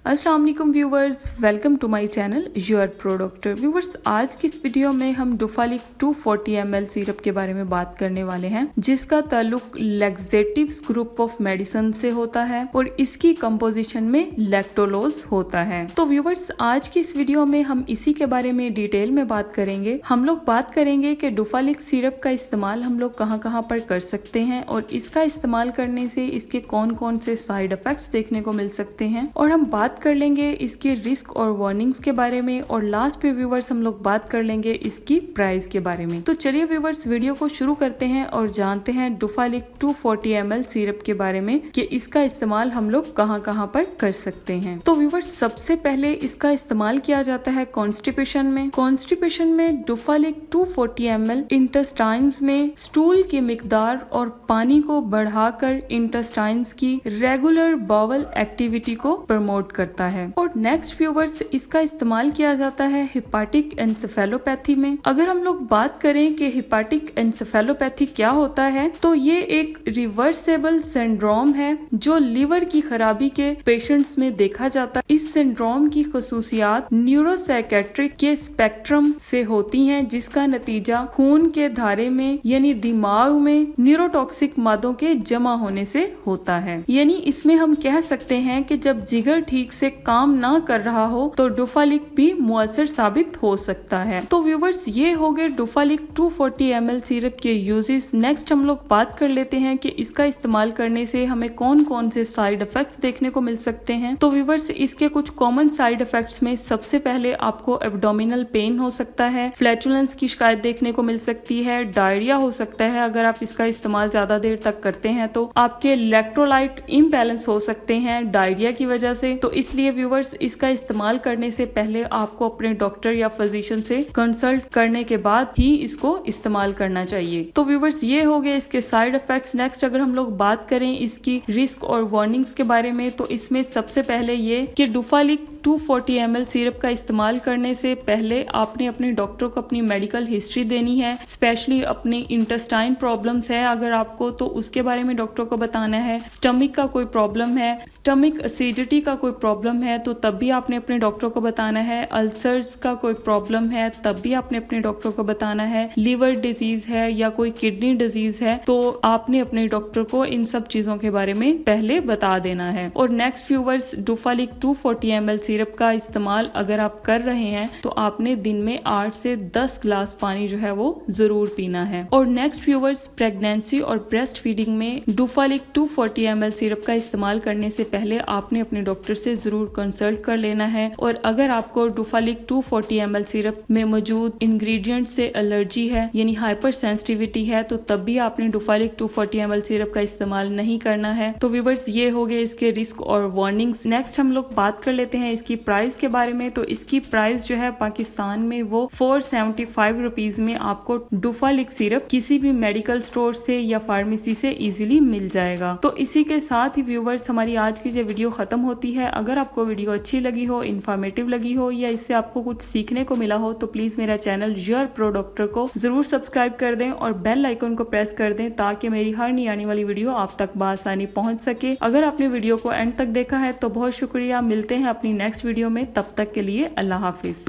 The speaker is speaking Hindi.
अस्सलाम वालेकुम viewers, welcome to my channel your pro doctor. Viewers, आज की इस वीडियो में हम डुफालिक 240 ml सिरप के बारे में बात करने वाले हैं, जिसका ताल्लुक लैक्सेटिव्स ग्रुप ऑफ मेडिसिन से होता है और इसकी कंपोजिशन में लैक्टोलोज होता है। तो व्यूवर्स, आज की इस वीडियो में हम इसी के बारे में डिटेल में बात करेंगे। हम लोग बात करेंगे कि डुफालिक सिरप का इस्तेमाल हम लोग कहाँ पर कर सकते हैं और इसका इस्तेमाल करने से इसके कौन कौन से साइड इफेक्ट्स देखने को मिल सकते हैं, और हम बात कर लेंगे इसके रिस्क और वार्निंग्स के बारे में, और लास्ट पे व्यूवर्स हम लोग बात कर लेंगे इसकी प्राइस के बारे में। तो चलिए व्यूवर्स, वीडियो को शुरू करते हैं और जानते हैं डुफालिक 240 ml सिरप के बारे में कि इसका इस्तेमाल हम लोग कहाँ पर कर सकते हैं। तो व्यूवर्स, सबसे पहले इसका इस्तेमाल किया जाता है कॉन्स्टिपेशन में। कॉन्स्टिपेशन में डुफालिक 240 ml इंटेस्टाइन्स में स्टूल की मिकदार और पानी को बढ़ाकर इंटेस्टाइन्स की रेगुलर बाउल एक्टिविटी को प्रमोट करता है। और नेक्स्ट व्यूवर्स, इसका इस्तेमाल किया जाता है हिपैटिक एन्सेफेलोपैथी में। अगर हम लोग बात करें कि हिपैटिक एन्सेफेलोपैथी क्या होता है, तो ये एक रिवर्सेबल सिंड्रोम है जो लीवर की खराबी के पेशेंट्स में देखा जाता है। इस सिंड्रोम की खसूसियात न्यूरोसाइकेट्रिक के स्पेक्ट्रम से होती हैं, जिसका नतीजा खून के धारे में यानी दिमाग में न्यूरोटॉक्सिक मादों के जमा होने से होता है। यानी इसमें हम कह सकते हैं कि जब जिगर ठीक से काम ना कर रहा हो तो डुफालिक भी मुअस्सर साबित हो सकता है। तो व्यूवर्स, ये हो गए डुफालिक 240 ml सिरप के यूजेस। नेक्स्ट हम लोग बात कर लेते हैं कि इसका इस्तेमाल करने से हमें कौन कौन से साइड इफेक्ट्स देखने को मिल सकते हैं। तो व्यूवर्स, इसके कुछ कॉमन साइड इफेक्ट्स में सबसे पहले आपको एब्डोमिनल पेन हो सकता है, फ्लैचुलेंस की शिकायत देखने को मिल सकती है, डायरिया हो सकता है अगर आप इसका इस्तेमाल ज्यादा देर तक करते हैं, तो आपके इलेक्ट्रोलाइट इम्बैलेंस हो सकते हैं डायरिया की वजह से। तो इसलिए व्यूवर्स, इसका इस्तेमाल करने से पहले आपको अपने डॉक्टर या फिजिशियन से कंसल्ट करने के बाद ही इसको इस्तेमाल करना चाहिए। तो व्यूवर्स, ये हो गए इसके साइड इफेक्ट्स। नेक्स्ट अगर हम लोग बात करें इसकी रिस्क और वार्निंग्स के बारे में, तो इसमें सबसे पहले ये कि डुफालिक 240 ml सिरप का इस्तेमाल करने से पहले आपने अपने डॉक्टर को अपनी मेडिकल हिस्ट्री देनी है। स्पेशली अपनी इंटेस्टाइन प्रॉब्लम्स है अगर आपको, तो उसके बारे में डॉक्टर को बताना है। स्टमक का कोई प्रॉब्लम है, स्टमक एसिडिटी का कोई प्रॉब्लम है, तो तब भी आपने अपने डॉक्टर को बताना है। अल्सर्स का कोई प्रॉब्लम है, तब भी आपने अपने डॉक्टर को बताना है। लिवर डिजीज है या कोई किडनी डिजीज है, तो आपने अपने डॉक्टर को इन सब चीजों के बारे में पहले बता देना है। और नेक्स्ट व्यूवर्स, डुफालिक 240 ml सिरप का इस्तेमाल अगर आप कर रहे हैं तो आपने दिन में 8 से 10 ग्लास पानी जो है वो जरूर पीना है। और नेक्स्ट व्यूवर्स, प्रेगनेंसी और ब्रेस्ट फीडिंग में डुफालिक 240 ml सिरप का इस्तेमाल करने से पहले आपने अपने डॉक्टर से जरूर कंसल्ट कर लेना है। और अगर आपको डुफालिक 240 ml सिरप में मौजूद इंग्रेडिएंट से एलर्जी है यानी हाइपर सेंसिटिविटी है, तो तब भी आपने डुफालिक 240 ml सिरप का इस्तेमाल नहीं करना है। तो व्यूवर्स, ये हो गए इसके रिस्क और वार्निंग्स। नेक्स्ट हम लोग बात कर लेते हैं इसकी प्राइस के बारे में। तो इसकी प्राइस जो है पाकिस्तान में वो 475 रुपीज में आपको डुफालिक सिरप किसी भी मेडिकल स्टोर से या फार्मेसी से इजीली मिल जाएगा। तो इसी के साथ ही व्यूवर्स, हमारी आज की जो वीडियो खत्म होती है। अगर आपको वीडियो अच्छी लगी हो, इन्फॉर्मेटिव लगी हो या इससे आपको कुछ सीखने को मिला हो, तो प्लीज मेरा चैनल योर प्रो डॉक्टर को जरूर सब्सक्राइब कर दें और बेल आइकन को प्रेस कर दें ताकि मेरी हर नई आने वाली वीडियो आप तक बआसानी पहुंच सके। अगर आपने वीडियो को एंड तक देखा है तो बहुत शुक्रिया। मिलते हैं अपनी नेक्स्ट वीडियो में, तब तक के लिए अल्लाह हाफिज।